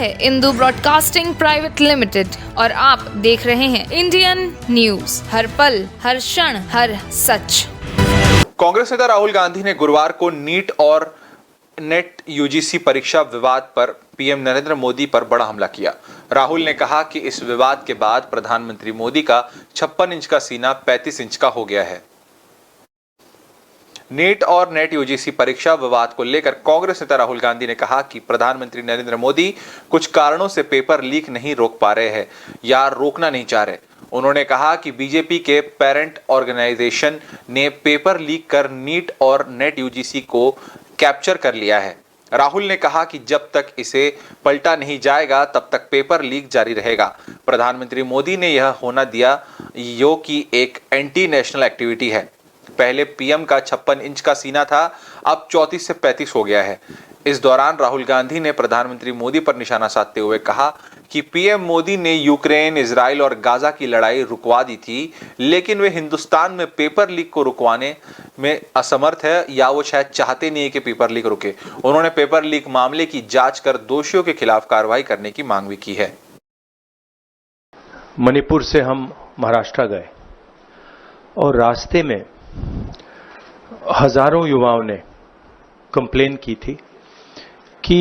है Indu broadcasting private limited और आप देख रहे हैं इंडियन न्यूज, हर पल, हर क्षण, हर सच। कांग्रेस नेता राहुल गांधी ने गुरुवार को नीट और नेट यूजीसी परीक्षा विवाद पर पीएम नरेंद्र मोदी पर बड़ा हमला किया। राहुल ने कहा कि इस विवाद के बाद प्रधानमंत्री मोदी का 56 इंच का सीना 35 इंच का हो गया है। नीट और नेट यूजीसी परीक्षा विवाद को लेकर कांग्रेस नेता राहुल गांधी ने कहा कि प्रधानमंत्री नरेंद्र मोदी कुछ कारणों से पेपर लीक नहीं रोक पा रहे हैं या रोकना नहीं चाह रहे। उन्होंने कहा कि बीजेपी के पेरेंट ऑर्गेनाइजेशन ने पेपर लीक कर नीट और नेट यूजीसी को कैप्चर कर लिया है। राहुल ने कहा कि जब तक इसे पलटा नहीं जाएगा तब तक पेपर लीक जारी रहेगा। प्रधानमंत्री मोदी ने यह होना दिया जो कि एक एंटी नेशनल एक्टिविटी है। पहले पीएम का 56 इंच का सीना था, अब 34 से 35 हो गया है। इस दौरान राहुल गांधी ने प्रधानमंत्री मोदी पर निशाना साधते हुए कहा कि पीएम मोदी ने यूक्रेन, इजराइल और गाजा की लड़ाई रुकवा दी थी, लेकिन वे हिंदुस्तान में पेपर लीक को रुकवाने में असमर्थ है या वो शायद चाहते नहीं है कि पेपर लीक रुके। उन्होंने पेपर लीक मामले की जांच कर दोषियों के खिलाफ कार्रवाई करने की मांग भी की है। मणिपुर से हम महाराष्ट्र गए और रास्ते में हजारों युवाओं ने कंप्लेन की थी कि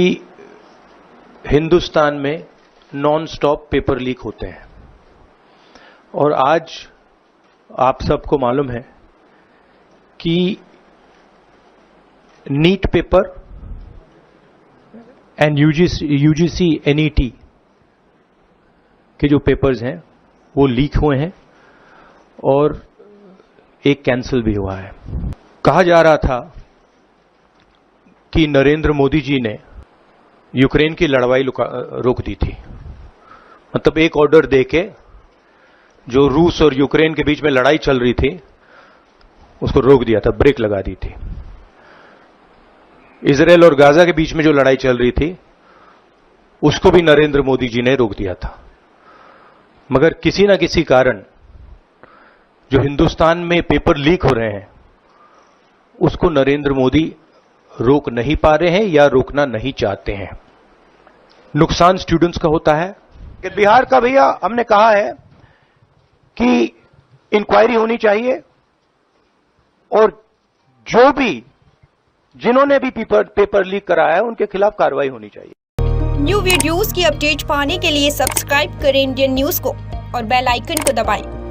हिंदुस्तान में नॉन स्टॉप पेपर लीक होते हैं। और आज आप सबको मालूम है कि NEET paper and UGC NET के जो पेपर्स हैं वो लीक हुए हैं और एक कैंसिल भी हुआ है। कहा जा रहा था कि नरेंद्र मोदी जी ने यूक्रेन की लड़ाई रोक दी थी, मतलब एक ऑर्डर देके जो रूस और यूक्रेन के बीच में लड़ाई चल रही थी उसको रोक दिया था, ब्रेक लगा दी थी। इजराइल और गाजा के बीच में जो लड़ाई चल रही थी उसको भी नरेंद्र मोदी जी ने रोक दिया था। मगर किसी ना किसी कारण जो हिंदुस्तान में पेपर लीक हो रहे हैं उसको नरेंद्र मोदी रोक नहीं पा रहे हैं या रोकना नहीं चाहते हैं। नुकसान स्टूडेंट्स का होता है। बिहार का भैया हमने कहा है कि इंक्वायरी होनी चाहिए और जो भी जिन्होंने भी पेपर लीक कराया है उनके खिलाफ कार्रवाई होनी चाहिए। न्यू वीडियोस की अपडेट पाने के लिए सब्सक्राइब करें इंडियन न्यूज को और बेल आइकन को दबाएं।